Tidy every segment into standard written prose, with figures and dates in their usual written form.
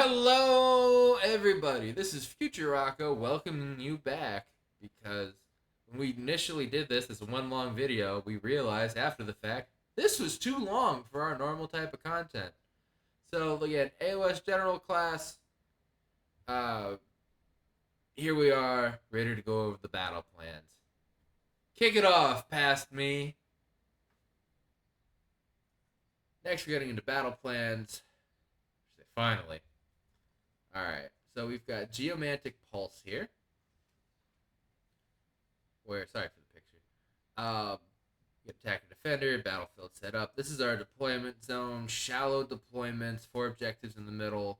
Hello, everybody. This is Future Rocco welcoming you back because when we initially did this as a one long video, we realized after the fact this was too long for our normal type of content. So, again, AoS General Class, uh, here we are, ready to go over the battle plans. Kick it off, past me. Next, we're getting into battle plans. Finally. Alright, so we've got Geomantic Pulse here. Sorry for the picture. You attack and defender, battlefield set up. This is our deployment zone, shallow deployments, 4 objectives in the middle.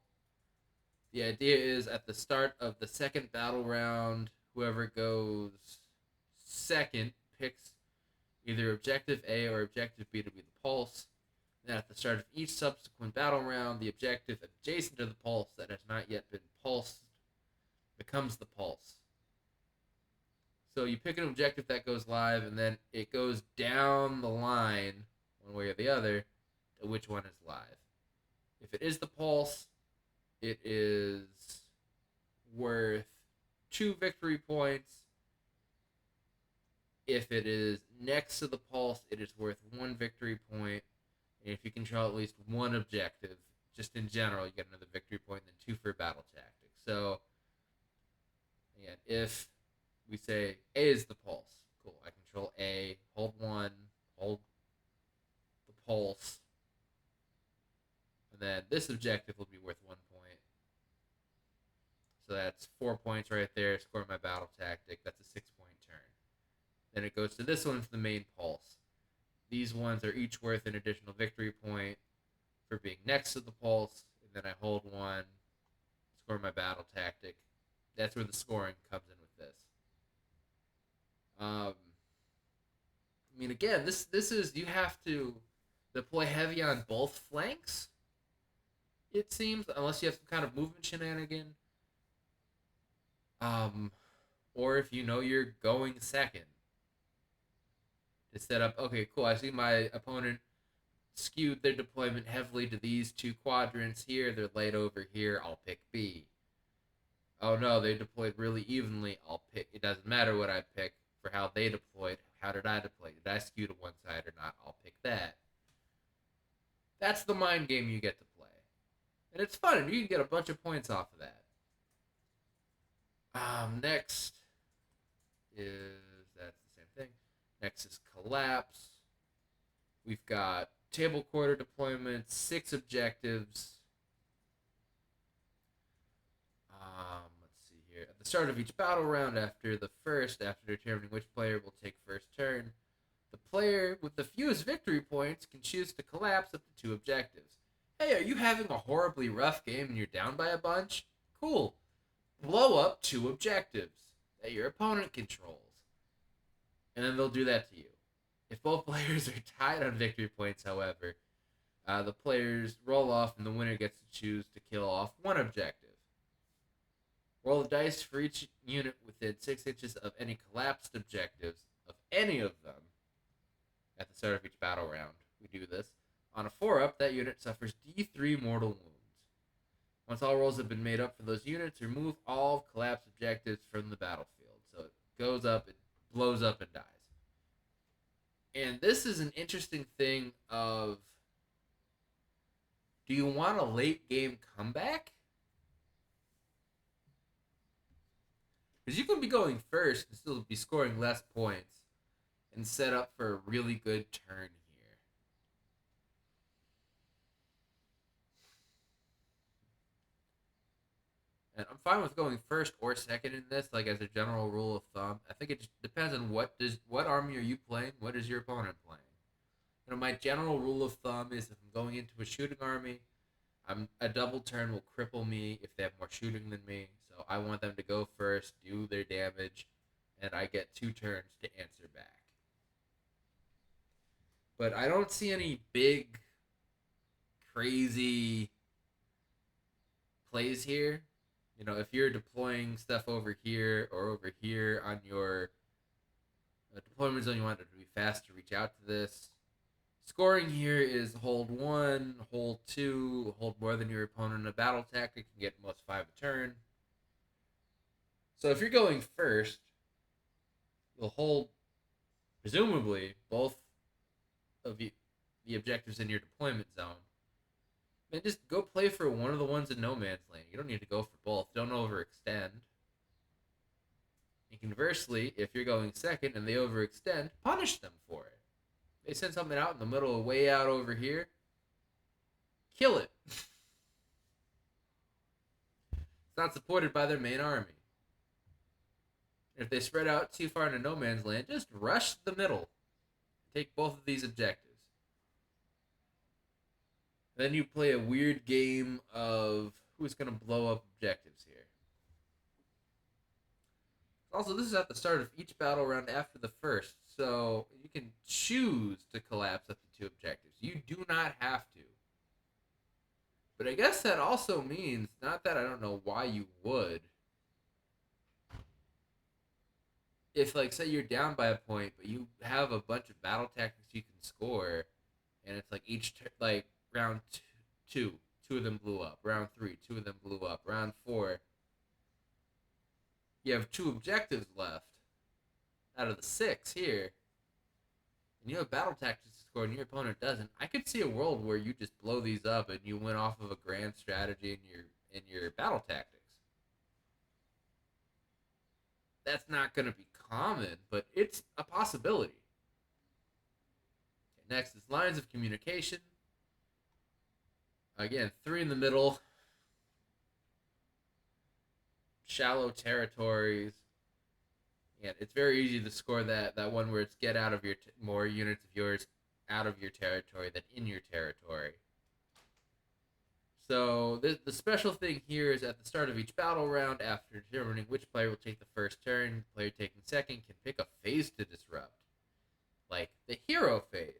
The idea is at the start of the second battle round, whoever goes second picks either objective A or objective B to be the pulse. Then at the start of each subsequent battle round, the objective adjacent to the pulse that has not yet been pulsed becomes the pulse. So you pick an objective that goes live, and then it goes down the line, one way or the other, to which one is live. If it is the pulse, it is worth 2 victory points. If it is next to the pulse, it is worth 1 victory point. And if you control at least one objective, just in general, you get another victory point, and then 2 for battle tactics. So, again, if we say A is the pulse. Cool. I control A, hold 1, hold the pulse. And then this objective will be worth 1 point. So that's 4 points right there. Score my battle tactic. That's a 6-point turn. Then it goes to this one for the main pulse. These ones are each worth an additional victory point for being next to the pulse. And then I hold 1, score my battle tactic. That's where the scoring comes in with this. I mean, again, this is you have to deploy heavy on both flanks. It seems, unless you have some kind of movement shenanigan, or if you know you're going second to set up. Okay, cool. I see my opponent skewed their deployment heavily to these 2 quadrants here. They're laid over here. I'll pick B. Oh no, they deployed really evenly. I'll pick. It doesn't matter what I pick for how they deployed. How did I deploy? Did I skew to one side or not? I'll pick that. That's the mind game you get to play. And it's fun, and you can get a bunch of points off of that. Next is, that's the same thing. Next is Collapse. We've got table quarter deployments, 6 objectives. Let's see here. At the start of each battle round, after determining which player will take first turn, the player with the fewest victory points can choose to collapse up to 2 objectives. Hey, are you having a horribly rough game and you're down by a bunch? Cool. Blow up 2 objectives that your opponent controls. And then they'll do that to you. If both players are tied on victory points, however, the players roll off and the winner gets to choose to kill off 1 objective. Roll the dice for each unit within 6 inches of any collapsed objectives, of any of them, at the start of each battle round. We do this. On a 4-up, that unit suffers D3 mortal wounds. Once all rolls have been made up for those units, remove all collapsed objectives from the battlefield. So it goes up, it blows up, and dies. And this is an interesting thing of, do you want a late game comeback? Because you can be going first and still be scoring less points and set up for a really good turn here. And I'm fine with going first or second in this, like as a general rule of thumb. I think it just depends on what army are you playing, what is your opponent playing. You know, my general rule of thumb is if I'm going into a shooting army, a double turn will cripple me if they have more shooting than me. So I want them to go first, do their damage, and I get 2 turns to answer back. But I don't see any big, crazy plays here. You know, if you're deploying stuff over here or over here on your deployment zone, you want it to be fast to reach out to this. Scoring here is hold 1, hold 2, hold more than your opponent in a battle tactic, and get most 5 a turn. So if you're going first, you'll hold, presumably, both of the objectives in your deployment zone. And just go play for one of the ones in no man's land. You don't need to go for both. Don't overextend. And conversely, if you're going second and they overextend, punish them for it. They send something out in the middle, way out over here. Kill it. It's not supported by their main army. If they spread out too far into no man's land, just rush the middle. Take both of these objectives. Then you play a weird game of who's going to blow up objectives here. Also, this is at the start of each battle round after the first, so you can choose to collapse up to 2 objectives. You do not have to. But I guess that also means, not that I don't know why you would, if, like, say you're down by a point, but you have a bunch of battle tactics you can score, and it's like like round 2, 2 of them blew up. Round 3, 2 of them blew up. Round 4, you have 2 objectives left out of the 6 here, and you have battle tactics to score, and your opponent doesn't. I could see a world where you just blow these up and you win off of a grand strategy in your battle tactics. That's not going to be common, but it's a possibility. Okay, next is lines of communication. Again, 3 in the middle. Shallow territories. And it's very easy to score that one where it's get out of your more units of yours out of your territory than in your territory. So the special thing here is at the start of each battle round, after determining which player will take the first turn, the player taking second can pick a phase to disrupt, like the hero phase.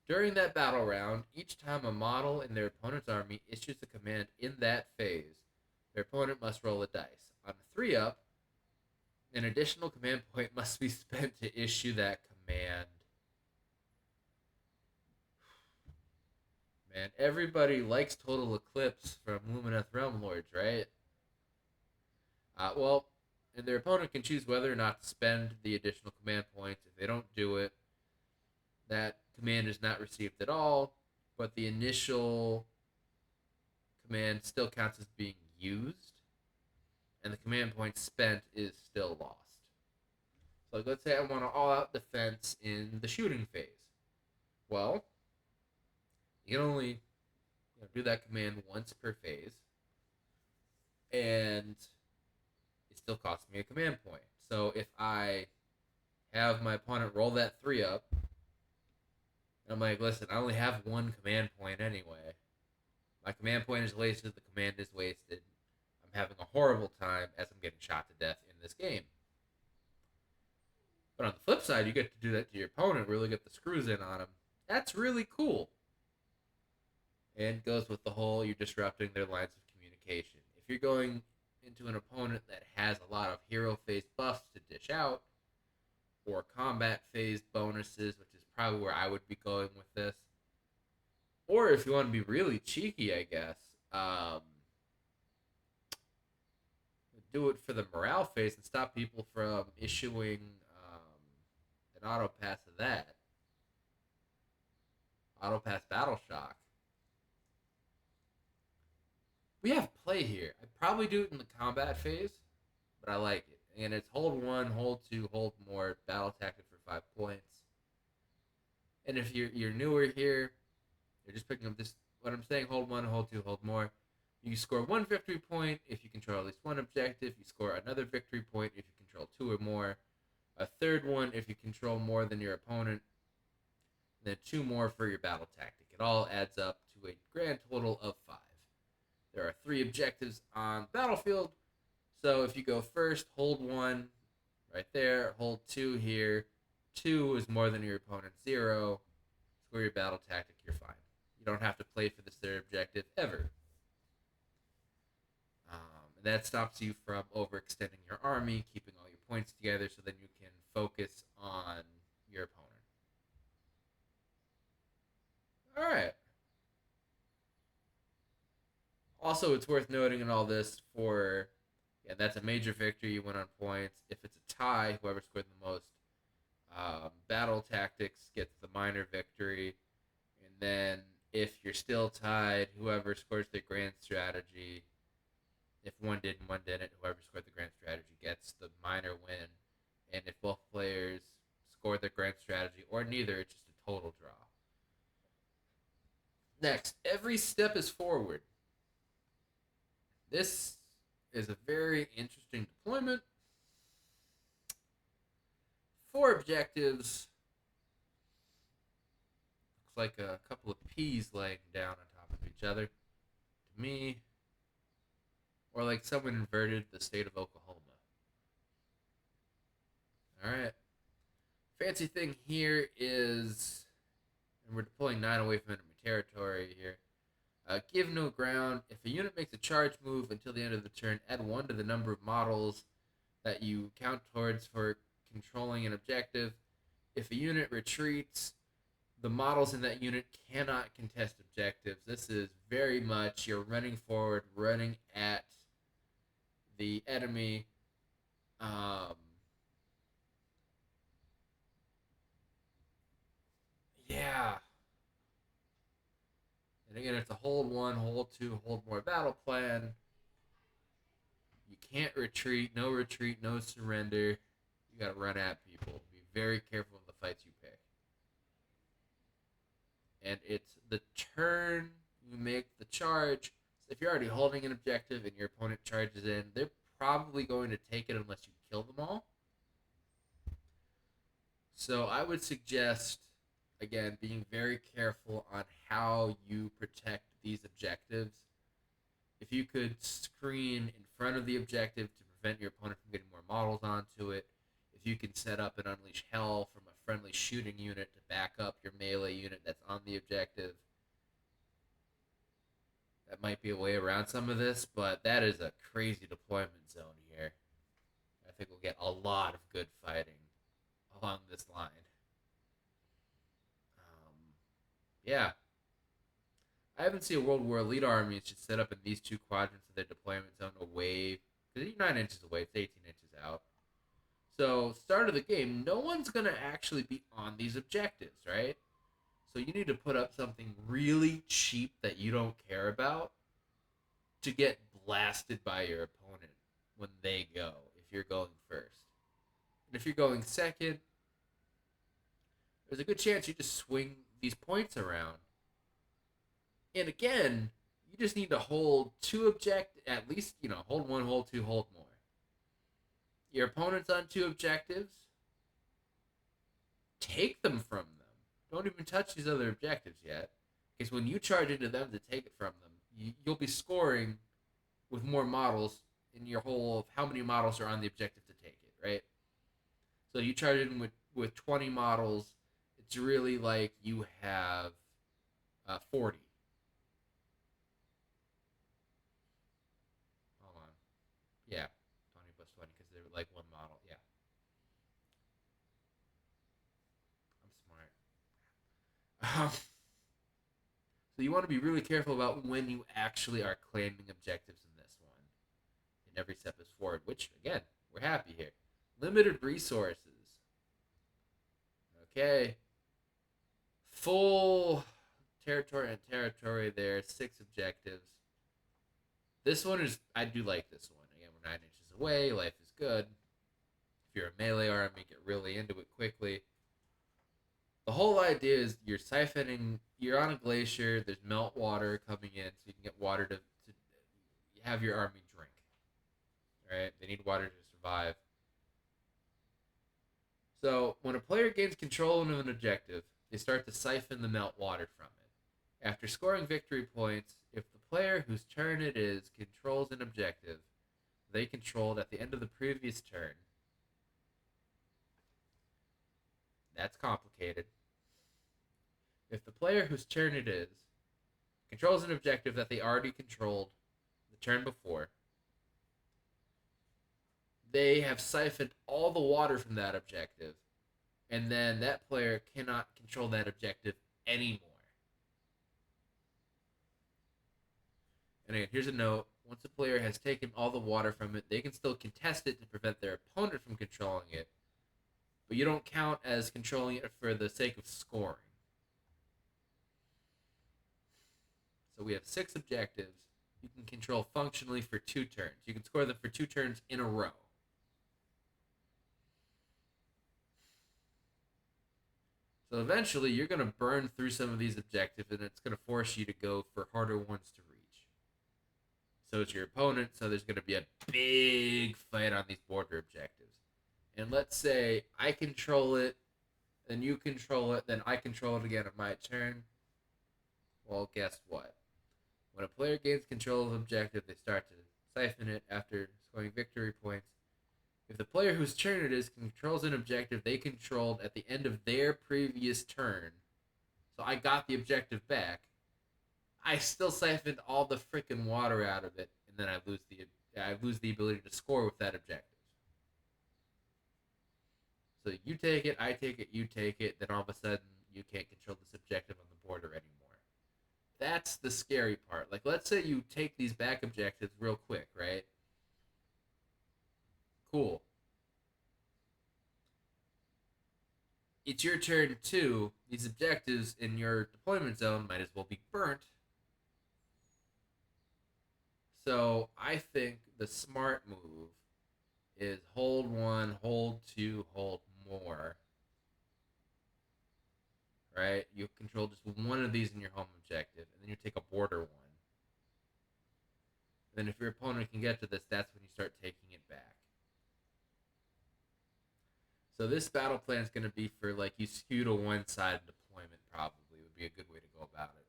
During that battle round, each time a model in their opponent's army issues a command in that phase, their opponent must roll a dice. On a 3-up, an additional command point must be spent to issue that command. Man, everybody likes Total Eclipse from Lumineth Realm Lords, right? Well, and their opponent can choose whether or not to spend the additional command points. If they don't do it, that command is not received at all, but the initial command still counts as being used, and the command point spent is still lost. So let's say I want an all-out defense in the shooting phase. Well, you can only do that command once per phase, and it still costs me a command point. So if I have my opponent roll that 3-up, I'm like, listen, I only have 1 command point anyway. My command point is wasted, the command is wasted. I'm having a horrible time as I'm getting shot to death in this game. But on the flip side, you get to do that to your opponent, really get the screws in on him. That's really cool. And goes with the whole, you're disrupting their lines of communication. If you're going into an opponent that has a lot of hero phase buffs to dish out, or combat phase bonuses, which is probably where I would be going with this, or if you want to be really cheeky, I guess, do it for the morale phase and stop people from issuing an auto pass of that. Auto pass Battle Shock. We have play here. I'd probably do it in the combat phase, but I like it. And it's hold 1, hold 2, hold more, battle tactic for 5 points. And if you're newer here, you're just picking up this, what I'm saying, hold 1, hold 2, hold more. You score 1 victory point if you control at least 1 objective. You score another victory point if you control 2 or more. A third one if you control more than your opponent. And then 2 more for your battle tactic. It all adds up to a grand total of 5. There are 3 objectives on the battlefield. So if you go first, hold 1 right there. Hold 2 here. 2 is more than your opponent's 0. Score your battle tactic, you're fine. You don't have to play for this third objective ever. And that stops you from overextending your army, keeping all your points together so then you can focus on your opponent. All right. Also, it's worth noting in all this for, yeah, that's a major victory. You win on points. If it's a tie, whoever scored the most. Battle tactics gets the minor victory, and then if you're still tied, whoever scores the grand strategy. If one did and one didn't, whoever scored the grand strategy gets the minor win. And if both players score the grand strategy or neither, it's just a total draw. Next, every step is forward. This is a very interesting deployment. 4 objectives. Looks like a couple of peas laying down on top of each other. To me, or like someone inverted the state of Oklahoma. All right. Fancy thing here is, and we're deploying 9 away from enemy territory here. Give no ground. If a unit makes a charge move until the end of the turn, add 1 to the number of models that you count towards for controlling an objective. If a unit retreats, the models in that unit cannot contest objectives. This is very much you're running forward, running at the enemy. Yeah. And again, it's a hold 1, hold 2, hold more battle plan. You can't retreat, no surrender. You gotta run at people. Be very careful of the fights you pick. And it's the turn you make the charge. So if you're already holding an objective and your opponent charges in, they're probably going to take it unless you kill them all. So I would suggest, again, being very careful on how you protect these objectives. If you could screen in front of the objective to prevent your opponent from getting more models onto it, if you can set up and unleash hell from a friendly shooting unit to back up your melee unit that's on the objective, that might be a way around some of this, but that is a crazy deployment zone here. I think we'll get a lot of good fighting along this line. Yeah, I haven't seen a world where elite armies should set up in these 2 quadrants of their deployment zone away, because you're 9 inches away, it's 18 inches out. So, start of the game, no one's going to actually be on these objectives, right? So, you need to put up something really cheap that you don't care about to get blasted by your opponent when they go, if you're going first. And if you're going second, there's a good chance you just swing these points around. And again, you just need to hold 2 at least, hold 1, hold 2, hold more. Your opponent's on 2 objectives, take them from them. Don't even touch these other objectives yet, because when you charge into them to take it from them, you'll be scoring with more models in your whole of how many models are on the objective to take it, right? So you charge in with 20 models, it's really like you have 40. Hold on. Yeah, 20 plus 20 because they're like 1 model. Yeah, I'm smart. So you want to be really careful about when you actually are claiming objectives in this one. And every step is forward, which, again, we're happy here. Limited resources. Okay. Full territory and territory there. 6 objectives. This one is, I do like this one. Again, we're 9 inches away. Life is good. If you're a melee army, get really into it quickly. The whole idea is you're siphoning, you're on a glacier, there's melt water coming in, so you can get water to have your army drink. Right? They need water to survive. So when a player gains control of an objective, they start to siphon the melt water from it. After scoring victory points, if the player whose turn it is controls an objective they controlled at the end of the previous turn, that's complicated. If the player whose turn it is controls an objective that they already controlled the turn before, they have siphoned all the water from that objective, and then that player cannot control that objective anymore. And again, here's a note. Once a player has taken all the water from it, they can still contest it to prevent their opponent from controlling it, but you don't count as controlling it for the sake of scoring. So we have 6 objectives. You can control functionally for 2 turns. You can score them for 2 turns in a row. So eventually, you're going to burn through some of these objectives, and it's going to force you to go for harder ones to reach. So it's your opponent, so there's going to be a big fight on these border objectives. And let's say I control it, then you control it, then I control it again on my turn. Well, guess what? When a player gains control of an objective, they start to siphon it after scoring victory points. If the player whose turn it is controls an objective they controlled at the end of their previous turn, so I got the objective back, I still siphoned all the freaking water out of it, and then I lose the ability to score with that objective. So you take it, I take it, you take it, then all of a sudden you can't control this objective on the border anymore. That's the scary part. Like, let's say you take these back objectives real quick, right? Cool. It's your turn too. These objectives in your deployment zone might as well be burnt. So I think the smart move is hold 1, hold 2, hold more. Right? You control just one of these in your home objective, and then you take a border one. And then if your opponent can get to this, that's when you start taking it back. So this battle plan is going to be for, like, you skew to one side deployment, probably would be a good way to go about it.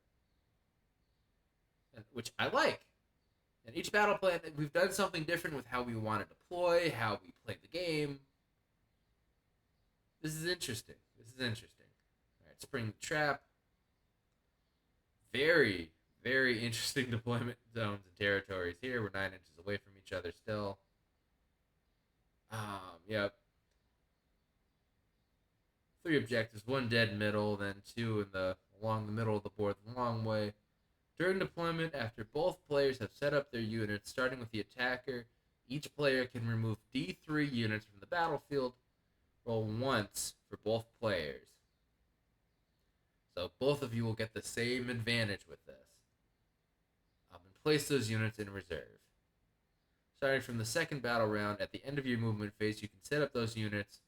And, which I like. And each battle plan, we've done something different with how we want to deploy, how we play the game. This is interesting. All right, spring trap. Very, very interesting deployment zones and territories here. We're 9 inches away from each other still. Yep. 3 objectives, 1 dead middle, then 2 along the middle of the board the long way. During deployment, after both players have set up their units, starting with the attacker, each player can remove D3 units from the battlefield. Roll once for both players. So both of you will get the same advantage with this. And place those units in reserve. Starting from the second battle round, at the end of your movement phase, you can set up those units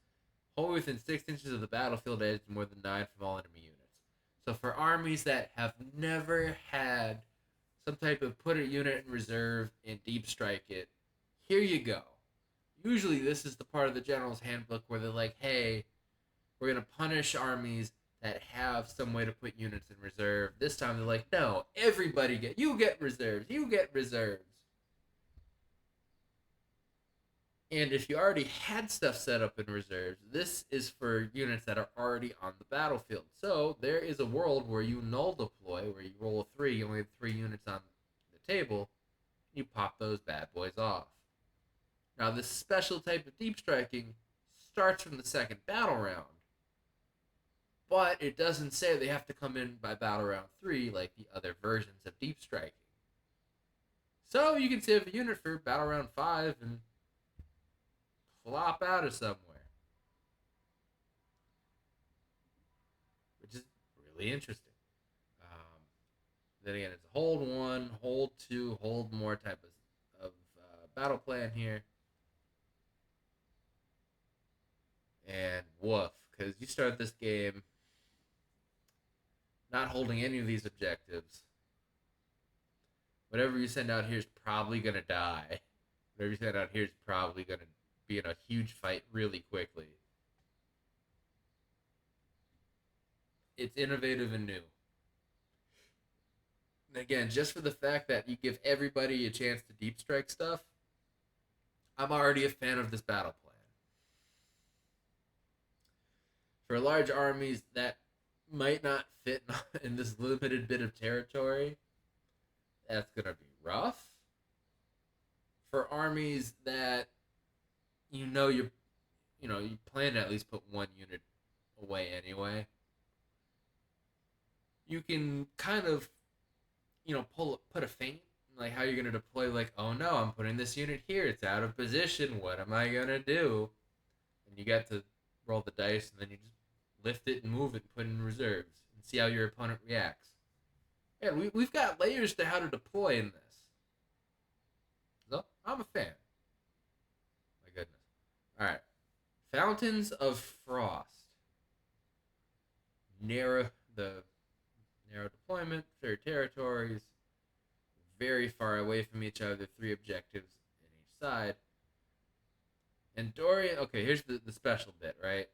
wholly within 6 inches of the battlefield edge, more than 9 from all enemy units. So for armies that have never had some type of put a unit in reserve and deep strike it, here you go. Usually this is the part of the General's Handbook where they're like, hey, we're going to punish armies that have some way to put units in reserve. This time they're like, no, you get reserves. And if you already had stuff set up in reserves, this is for units that are already on the battlefield. So there is a world where you null deploy, where you roll a 3, you only have 3 units on the table, you pop those bad boys off. Now, this special type of deep striking starts from the second battle round, but it doesn't say they have to come in by battle round 3 like the other versions of deep striking. So you can save a unit for battle round 5 and flop out of somewhere, which is really interesting. Then again, it's hold 1, hold 2, hold more type of battle plan here. And woof, because you start this game not holding any of these objectives. Whatever you send out here is probably going to die. Whatever you send out here is probably going to be in a huge fight really quickly. It's innovative and new. And again, just for the fact that you give everybody a chance to deep strike stuff, I'm already a fan of this battle plan. For large armies that might not fit in this limited bit of territory, that's going to be rough. For armies that you plan to at least put 1 unit away anyway, you can kind of put a feint like how you're gonna deploy. Like, oh no, I'm putting this unit here. It's out of position. What am I gonna do? And you got to roll the dice, and then you just lift it and move it and put it in reserves and see how your opponent reacts. Yeah, we've got layers to how to deploy in this. So I'm a fan. My goodness. All right. Fountains of Frost. Narrow the narrow deployment, third territories, very far away from each other, three objectives in each side. And Dorian, okay, here's the special bit, right?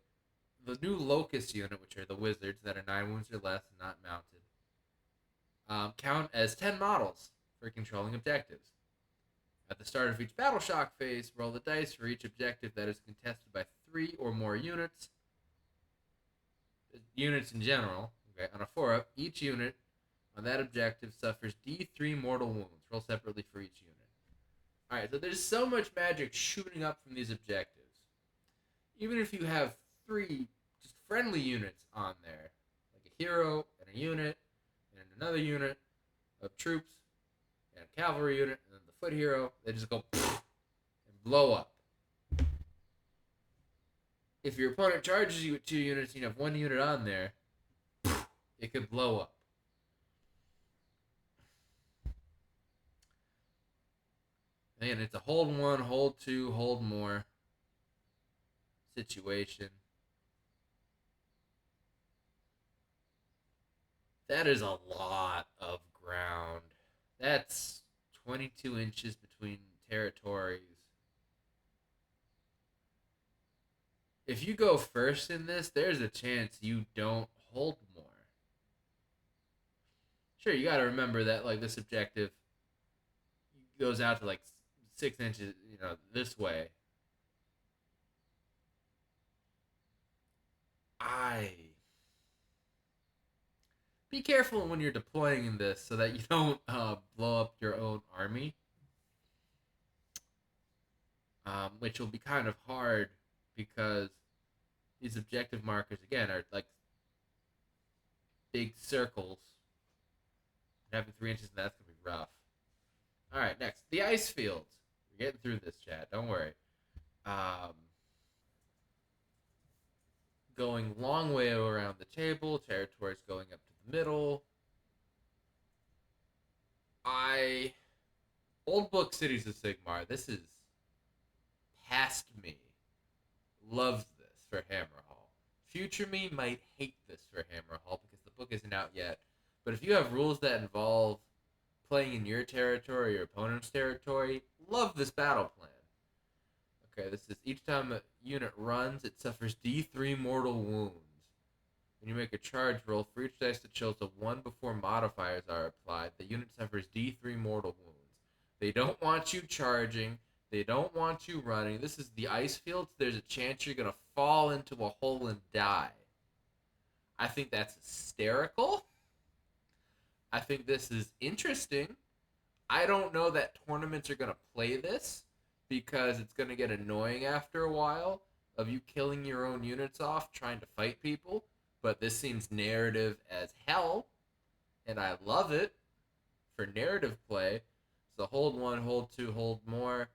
The new Locust unit, which are the wizards that are 9 wounds or less and not mounted, count as 10 models for controlling objectives. At the start of each battle shock phase, roll the dice for each objective that is contested by 3 or more units. Units in general. Okay, on a 4-up, each unit on that objective suffers D3 mortal wounds. Roll separately for each unit. Alright, so there's so much magic shooting up from these objectives. Even if you have 3 just friendly units on there, like a hero and a unit, and another unit of troops, and a cavalry unit, and then the foot hero, they just go and blow up. If your opponent charges you with 2 units and you have 1 unit on there, it could blow up. And it's a hold 1, hold 2, hold more situation. That is a lot of ground. That's 22 inches between territories. If you go first in this, there's a chance you don't hold more. Sure, you got to remember that like this objective goes out to like 6 inches, this way. Be careful when you're deploying in this so that you don't blow up your own army, which will be kind of hard because these objective markers again are like big circles. And having 3 inches in that's gonna be rough. All right, next the ice fields. We're getting through this, chat. Don't worry. Going long way around the table. Territories going up to the middle. Old book Cities of Sigmar. This is past me. Loves this for Hammerhall. Future me might hate this for Hammerhall because the book isn't out yet. But if you have rules that involve playing in your territory or your opponent's territory, love this battle plan. Okay, this is each time a unit runs, it suffers D3 mortal wounds. When you make a charge roll, for each dice that shows a 1 before modifiers are applied, the unit suffers D3 mortal wounds. They don't want you charging. They don't want you running. This is the ice fields. There's a chance you're going to fall into a hole and die. I think that's hysterical. I think this is interesting. I don't know that tournaments are going to play this because it's going to get annoying after a while of you killing your own units off trying to fight people. But this seems narrative as hell, and I love it for narrative play. So hold 1, hold 2, hold more.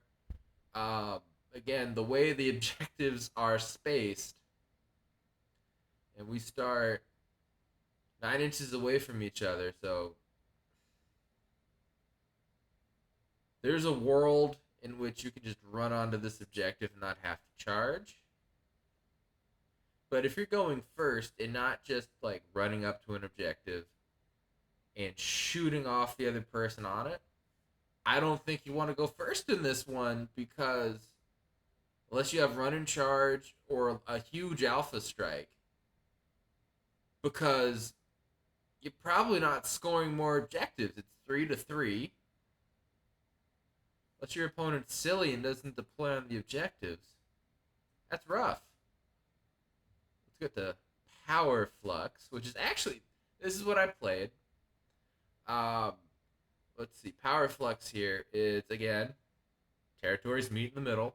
Again, the way the objectives are spaced, and we start 9 inches away from each other, so there's a world in which you can just run onto this objective and not have to charge. But if you're going first and not just like running up to an objective and shooting off the other person on it, I don't think you want to go first in this one because unless you have run and charge or a huge alpha strike, because you're probably not scoring more objectives. It's 3-3. Unless your opponent's silly and doesn't deploy on the objectives. That's rough. Let's get to Power Flux, which is actually, this is what I played. Let's see. Power Flux here is, again, territories meet in the middle.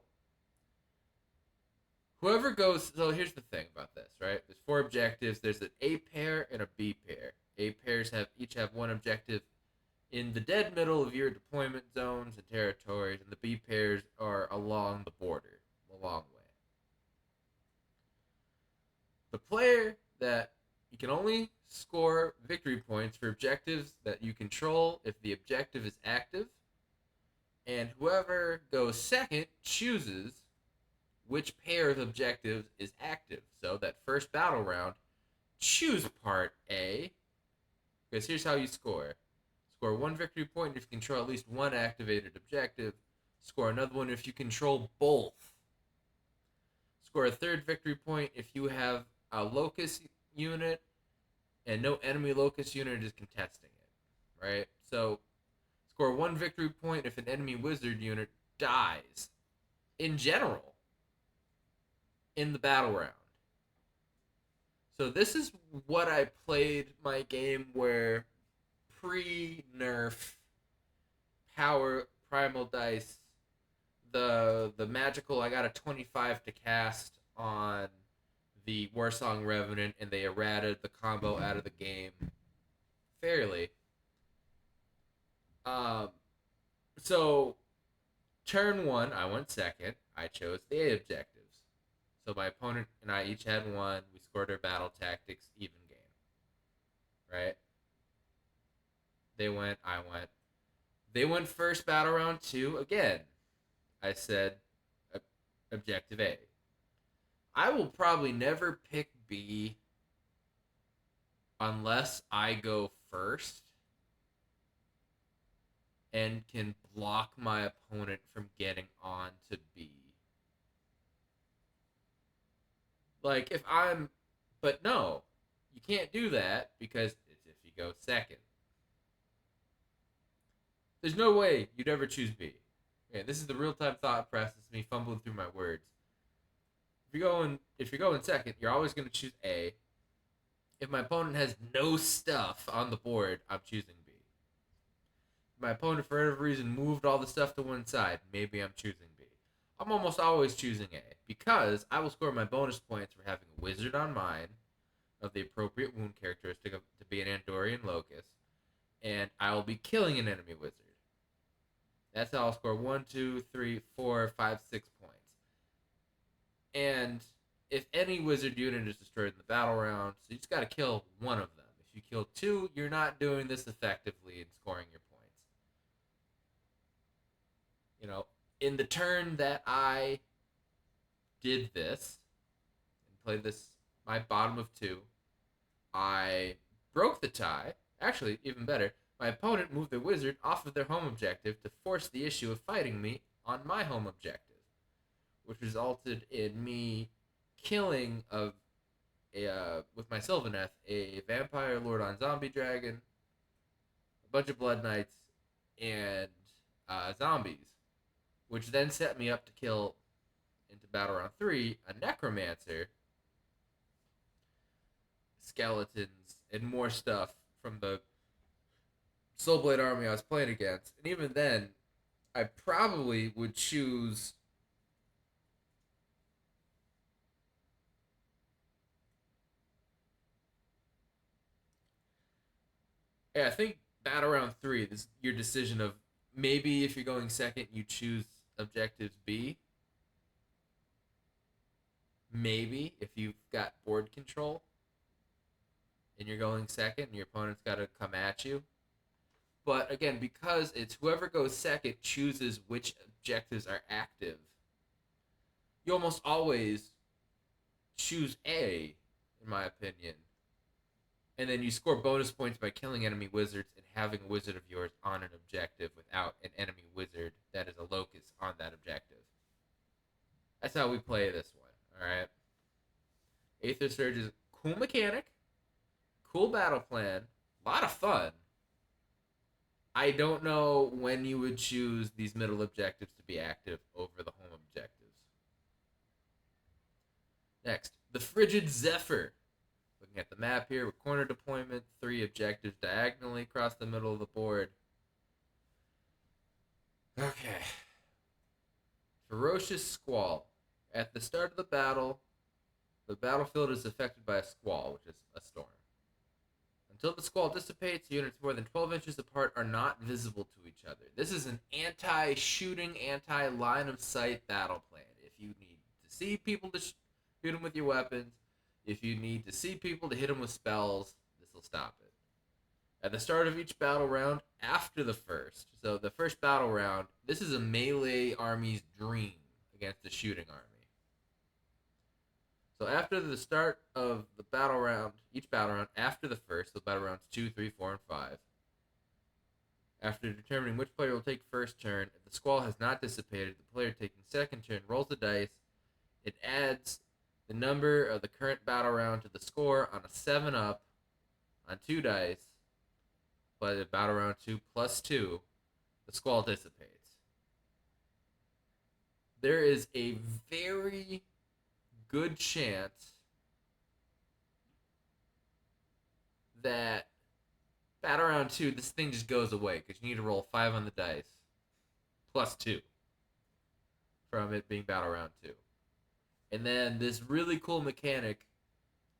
Whoever goes, so here's the thing about this, right? There's 4 objectives. There's an A pair and a B pair. A pairs each have 1 objective in the dead middle of your deployment zones and territories, and the B pairs are along the border, a long way. The player that you can only score victory points for objectives that you control if the objective is active, and whoever goes second chooses which pair of objectives is active. So that first battle round, choose part A, because here's how you score. Score one victory point if you control at least one activated objective. Score another one if you control both. Score a third victory point if you have a locust unit and no enemy locust unit is contesting it, right? So score one victory point if an enemy wizard unit dies in general in the battle round. So this is what I played my game where pre-nerf power primal dice, the magical, I got a 25 to cast on the Warsong Revenant, and they errated the combo out of the game fairly. So turn one, I went second. I chose the A objectives. So my opponent and I each had one. We scored our battle tactics, even game. Right? They went, I went. They went first battle round 2 again. I said objective A. I will probably never pick B unless I go first and can block my opponent from getting on to B. Like, if I'm... But no, you can't do that because it's if you go second. There's no way you'd ever choose B. Okay, this is the real-time thought process, me fumbling through my words. If you're going second, you're always going to choose A. If my opponent has no stuff on the board, I'm choosing B. If my opponent, for whatever reason, moved all the stuff to one side, maybe I'm choosing B. I'm almost always choosing A because I will score my bonus points for having a wizard on mine of the appropriate wound characteristic to be an Andorian Locust, and I will be killing an enemy wizard. That's how I'll score 1, 2, 3, 4, 5, 6 points. And if any wizard unit is destroyed in the battle round, so you just got to kill one of them. If you kill 2, you're not doing this effectively and scoring your points. You know, in the turn that I did this and played this, my bottom of 2, I broke the tie. Actually, even better, my opponent moved their wizard off of their home objective to force the issue of fighting me on my home objective, which resulted in me killing with my Sylvaneth a vampire lord on zombie dragon, a bunch of blood knights, and zombies, which then set me up to kill into battle round 3 a necromancer, skeletons, and more stuff from the Soulblade army I was playing against. And even then, I probably would choose... Yeah, I think battle round 3, this your decision of maybe if you're going second, you choose objectives B. Maybe if you've got board control and you're going second and your opponent's got to come at you. But again, because it's whoever goes second chooses which objectives are active, you almost always choose A, in my opinion. And then you score bonus points by killing enemy wizards and having a wizard of yours on an objective without an enemy wizard that is a locust on that objective. That's how we play this one, alright? Aether Surge is a cool mechanic, cool battle plan, a lot of fun. I don't know when you would choose these middle objectives to be active over the home objectives. Next, the Frigid Zephyr. Looking at the map here with corner deployment, 3 objectives diagonally across the middle of the board. Okay. Ferocious Squall. At the start of the battlefield is affected by a squall, which is a storm. Until the squall dissipates, units more than 12 inches apart are not visible to each other. This is an anti-shooting, anti-line-of-sight battle plan. If you need to see people to shoot them with your weapons, if you need to see people to hit them with spells, this will stop it. At the start of each battle round, after the first, so the first battle round, this is a melee army's dream against the shooting army. So after the start of the battle round, each battle round after the first, so battle rounds 2, 3, 4, and 5, after determining which player will take first turn, if the squall has not dissipated, the player taking second turn rolls the dice. It adds the number of the current battle round to the score on a 7-up on 2 dice, but at battle round 2 plus 2, the squall dissipates. There is a very good chance that battle round 2, this thing just goes away because you need to roll 5 on the dice plus 2 from it being battle round 2. And then this really cool mechanic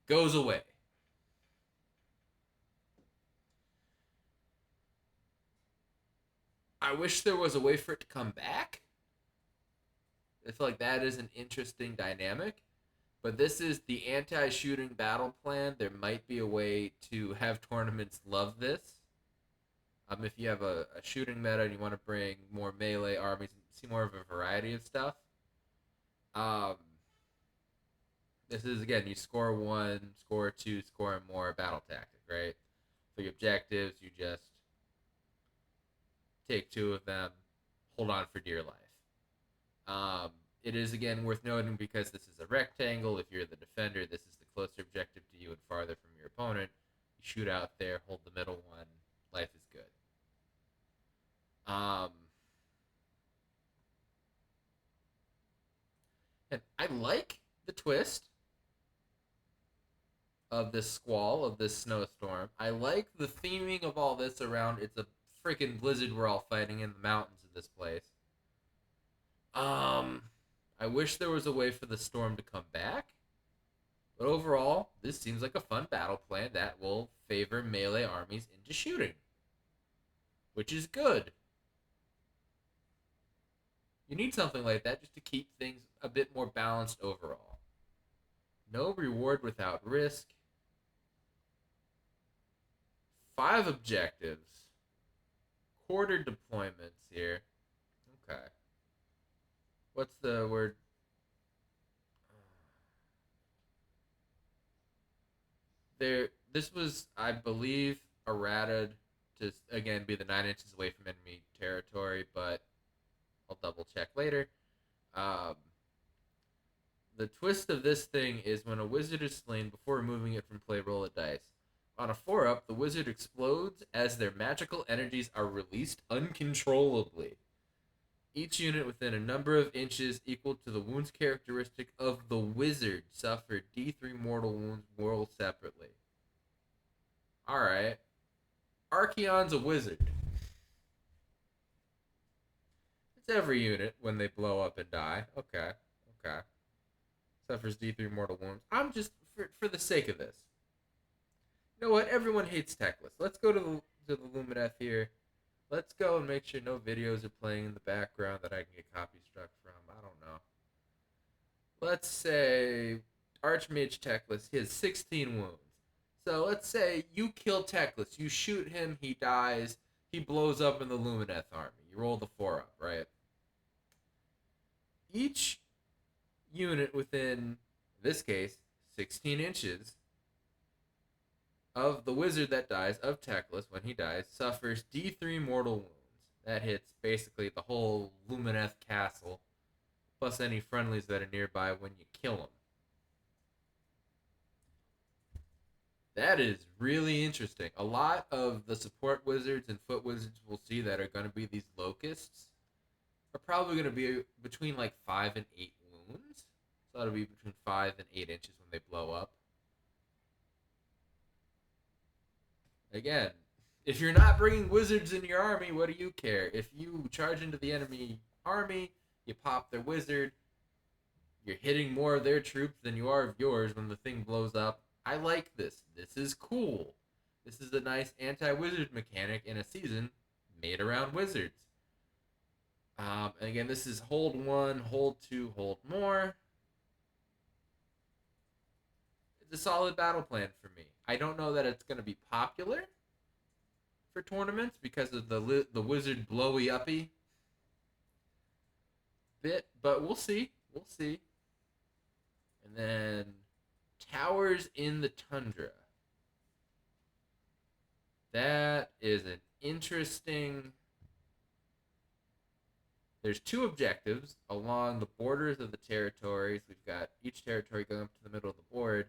goes away. I wish there was a way for it to come back. I feel like that is an interesting dynamic. But this is the anti-shooting battle plan. There might be a way to have tournaments love this. If you have a shooting meta and you want to bring more melee armies and see more of a variety of stuff. This is, again, you score 1, score 2, score more battle tactic, right? For your objectives, you just take 2 of them, hold on for dear life. It is, again, worth noting because this is a rectangle. If you're the defender, this is the closer objective to you and farther from your opponent. You shoot out there, hold the middle one. Life is good. And I like the twist of this squall, of this snowstorm. I like the theming of all this around it's a freaking blizzard we're all fighting in the mountains of this place. I wish there was a way for the storm to come back. But overall, this seems like a fun battle plan that will favor melee armies into shooting. Which is good. You need something like that just to keep things a bit more balanced overall. No reward without risk. 5 objectives. Quarter deployments here. Okay. What's the word? This was, I believe, errated to, again, be the 9 inches away from enemy territory, but I'll double check later. The twist of this thing is when a wizard is slain, before removing it from play, roll a dice. On a 4-up, the wizard explodes as their magical energies are released uncontrollably. Each unit within a number of inches equal to the wounds characteristic of the wizard suffered D3 mortal wounds, roll separately. Alright. Archeon's a wizard. It's every unit when they blow up and die. Okay. Suffers D3 mortal wounds. I'm just, for the sake of this. You know what? Everyone hates Techless. Let's go to the Lumineth here. Let's go and make sure no videos are playing in the background that I can get copy struck from. I don't know. Let's say Archmage Techless, he has 16 wounds. So let's say you kill Techless. You shoot him, he dies, he blows up in the Lumineth army. You roll the 4-up, right? Each unit within, in this case, 16 inches of the wizard that dies, of Techless, when he dies, suffers D3 mortal wounds. That hits basically the whole Lumineth castle, plus any friendlies that are nearby when you kill them. That is really interesting. A lot of the support wizards and foot wizards we'll see that are going to be these locusts are probably going to be between like 5 and 8 wounds. So that'll be between 5 and 8 inches when they blow up. Again, if you're not bringing wizards in your army, what do you care? If you charge into the enemy army, you pop their wizard, you're hitting more of their troops than you are of yours when the thing blows up. I like this. This is cool. This is a nice anti-wizard mechanic in a season made around wizards. And again, this is hold one, hold two, hold more. It's a solid battle plan for me. I don't know that it's going to be popular for tournaments because of the wizard blowy uppy bit, but we'll see. We'll see. And then towers in the tundra. That is an interesting. There's two objectives along the borders of the territories. We've got each territory going up to the middle of the board.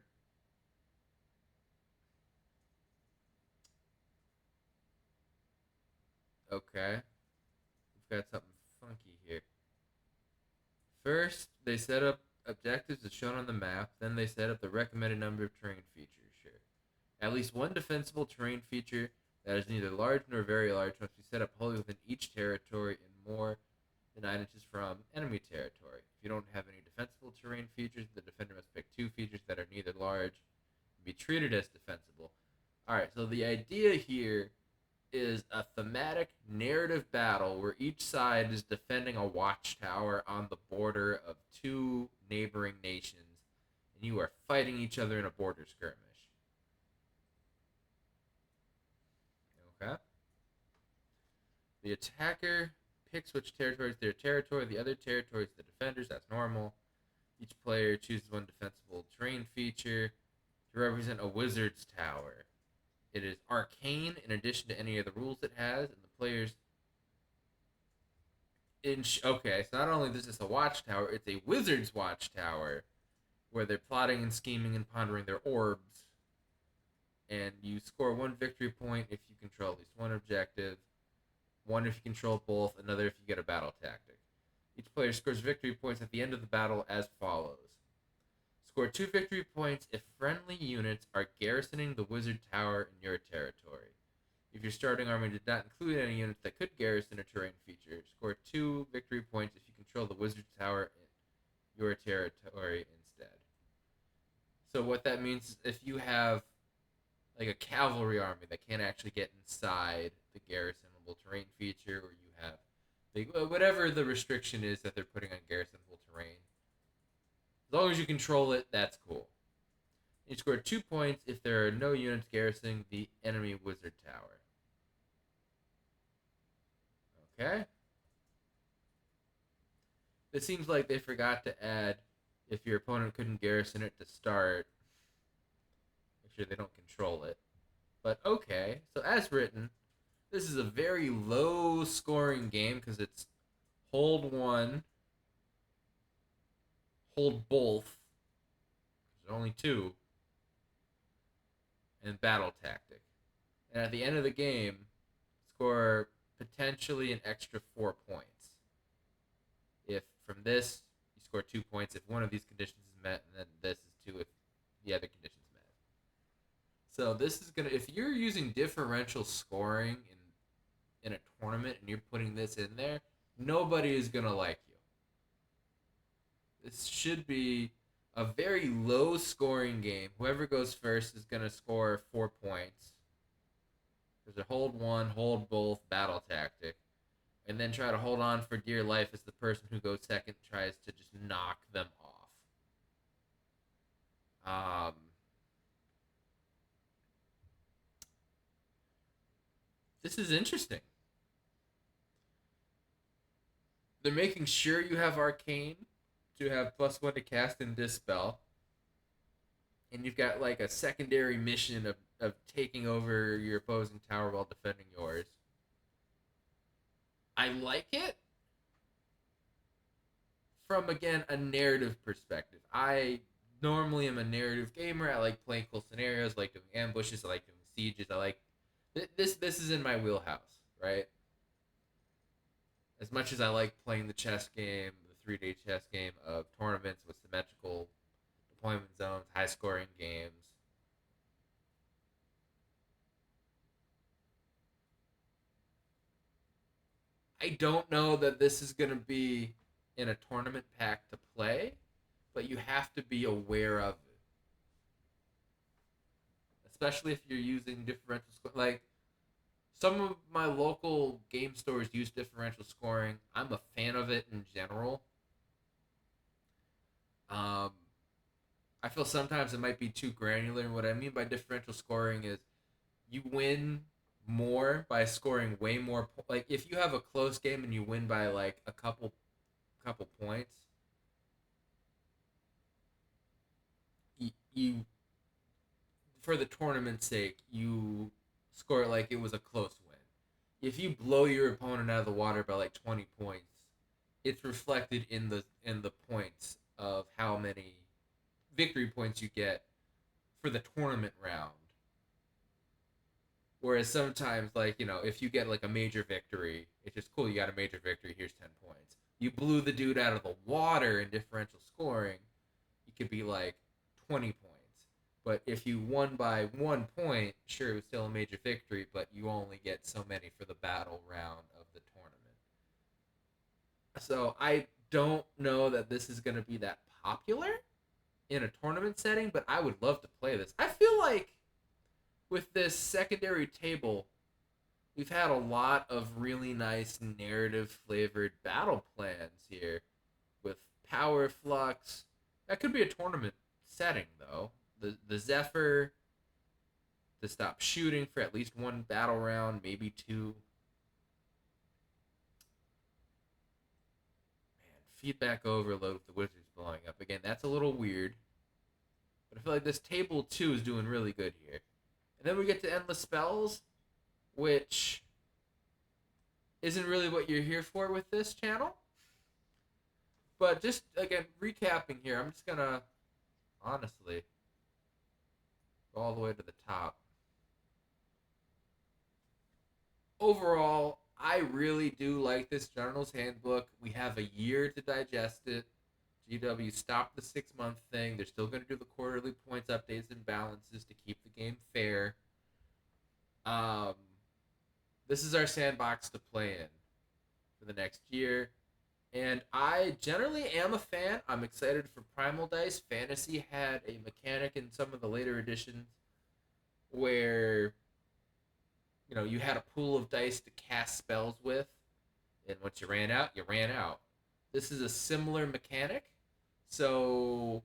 Okay. We've got something funky here. First, they set up objectives as shown on the map. Then they set up the recommended number of terrain features. Sure. At least one defensible terrain feature that is neither large nor very large must be set up wholly within each territory and more than 9 inches from enemy territory. If you don't have any defensible terrain features, the defender must pick two features that are neither large and be treated as defensible. Alright, so the idea here is a thematic narrative battle where each side is defending a watchtower on the border of two neighboring nations, and you are fighting each other in a border skirmish. Okay? The attacker picks which territory is their territory, the other territory is the defenders, that's normal. Each player chooses one defensible terrain feature to represent a wizard's tower. It is arcane in addition to any of the rules it has, and the players. Okay, so not only is this a watchtower, it's a wizard's watchtower where they're plotting and scheming and pondering their orbs. And you score one victory point if you control at least one objective, one if you control both, another if you get a battle tactic. Each player scores victory points at the end of the battle as follows. Score 2 victory points if friendly units are garrisoning the wizard tower in your territory. If your starting army did not include any units that could garrison a terrain feature, score 2 victory points if you control the wizard tower in your territory instead. So what that means is if you have like a cavalry army that can't actually get inside the garrisonable terrain feature, or you have whatever the restriction is that they're putting on garrisonable terrain, as long as you control it, that's cool. You score 2 points if there are no units garrisoning the enemy wizard tower. Okay? It seems like they forgot to add if your opponent couldn't garrison it to start. Make sure they don't control it. But okay, so as written, this is a very low scoring game because it's hold one, hold both. There's only two, and battle tactic. And at the end of the game, score potentially an extra 4 points. If from this you score 2 points if one of these conditions is met, and then this is 2 if the other condition is met. So this is gonna, if you're using differential scoring in a tournament and you're putting this in there, nobody is gonna like you. This should be a very low scoring game. Whoever goes first is gonna score 4 points. There's a hold one, hold both battle tactic, and then try to hold on for dear life as the person who goes second tries to just knock them off. This is interesting. They're making sure you have arcane to have +1 to cast and dispel, and you've got like a secondary mission of taking over your opposing tower while defending yours. I like it from, again, a narrative perspective. I normally am a narrative gamer. I like playing cool scenarios. I like doing ambushes. I like doing sieges. I like this is in my wheelhouse, right? As much as I like playing the chess game, the 3-day chess game of tournaments with symmetrical deployment zones, high scoring games. I don't know that this is going to be in a tournament pack to play, but you have to be aware of it. especially if you're using differential score. Like some of my local game stores use differential scoring. I'm a fan of it in general. Um, I feel sometimes it might be too granular. And what I mean by differential scoring is you win more by scoring way more. Like if you have a close game and you win by like a couple points, you for the tournament's sake, you score it like it was a close win. If you blow your opponent out of the water by like 20 points, it's reflected in the points of how many victory points you get for the tournament round. Whereas sometimes, like, if you get like a major victory, it's just cool, you got a major victory, here's 10 points. You blew the dude out of the water in differential scoring, it could be like 20 points. But if you won by 1 point, sure, it was still a major victory, but you only get so many for the battle round of the tournament. So I don't know that this is going to be that popular in a tournament setting, but I would love to play this. I feel like with this secondary table, we've had a lot of really nice narrative flavored battle plans here with power flux. That could be a tournament setting though. The Zephyr to stop shooting for at least one battle round, maybe two. Man, feedback overload with the Wizards blowing up again. That's a little weird. But I feel like this table too is doing really good here. And then we get to endless spells, which isn't really what you're here for with this channel. But just again, recapping here, I'm just gonna honestly go all the way to the top. Overall, I really do like this General's Handbook. We have a year to digest it. GW stopped the 6 month thing. They're still going to do the quarterly points updates and balances to keep the game fair. Um, this is our sandbox to play in for the next year. And I generally am a fan. I'm excited for Primal Dice. Fantasy had a mechanic in some of the later editions where you had a pool of dice to cast spells with, and once you ran out, you ran out. This is a similar mechanic. So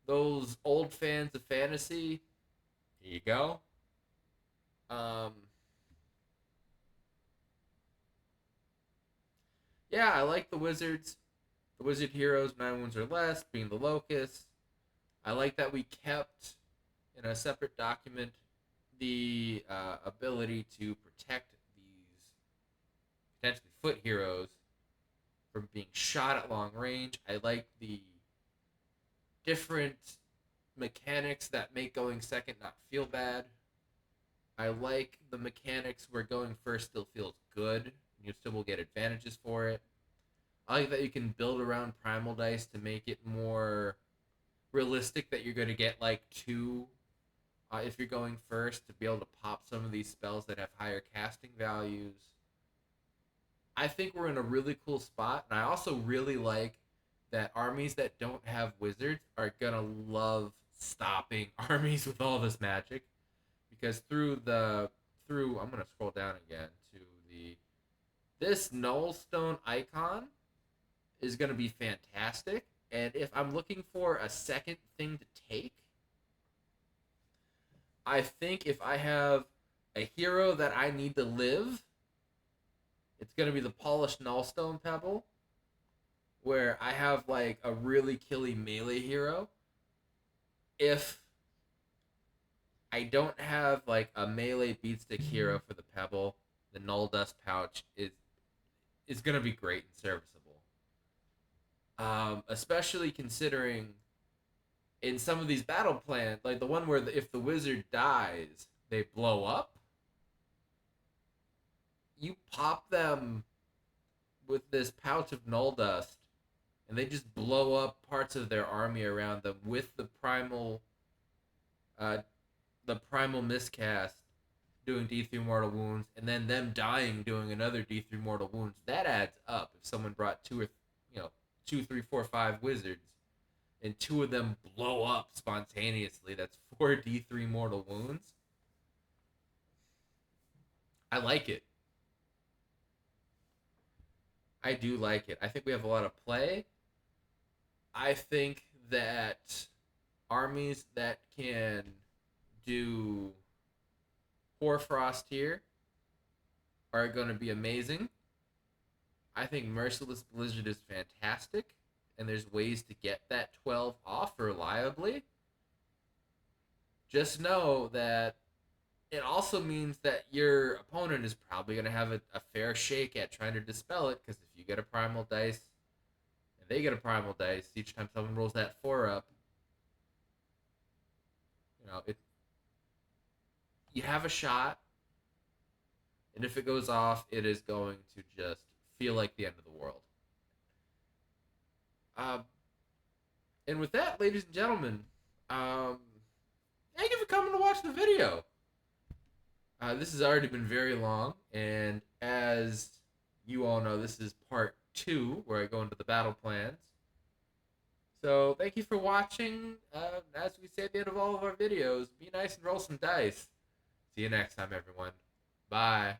those old fans of fantasy, here you go. Um, yeah, I like the Wizards. The Wizard heroes, 9 wounds or less, being the locust. I like that we kept in a separate document the ability to protect these potentially foot heroes from being shot at long range. I like the different mechanics that make going second not feel bad. I like the mechanics where going first still feels good. You still will get advantages for it. I like that you can build around primal dice to make it more realistic that you're going to get like two if you're going first to be able to pop some of these spells that have higher casting values. I think we're in a really cool spot, and I also really like that armies that don't have wizards are gonna love stopping armies with all this magic, because through I'm gonna scroll down again to the this nullstone icon is gonna be fantastic, and if I'm looking for a second thing to take, I think if I have a hero that I need to live, it's gonna be the polished nullstone pebble, where I have like a really killy melee hero. If I don't have like a melee beatstick hero for the pebble, the null dust pouch is gonna be great and serviceable. Especially considering in some of these battle plans, like the one where if the wizard dies, they blow up. You pop them with this pouch of null dust, and they just blow up parts of their army around them with uh, the primal miscast doing D3 mortal wounds, and then them dying doing another D3 mortal wounds. That adds up. If someone brought two, three, four, five wizards, and two of them blow up spontaneously, that's 4 D3 mortal wounds. I like it. I do like it. I think we have a lot of play. I think that armies that can do Hoarfrost here are going to be amazing. I think Merciless Blizzard is fantastic, and there's ways to get that 12 off reliably. Just know that it also means that your opponent is probably going to have a fair shake at trying to dispel it, because if you get a primal dice and they get a primal dice each time someone rolls that 4 up, it you have a shot, and if it goes off, it is going to just feel like the end of the world. Um, and with that, ladies and gentlemen, um, thank you for coming to watch the video. This has already been very long, and as you all know, this is part 2 where I go into the battle plans. So thank you for watching. As we say at the end of all of our videos, be nice and roll some dice. See you next time, everyone. Bye.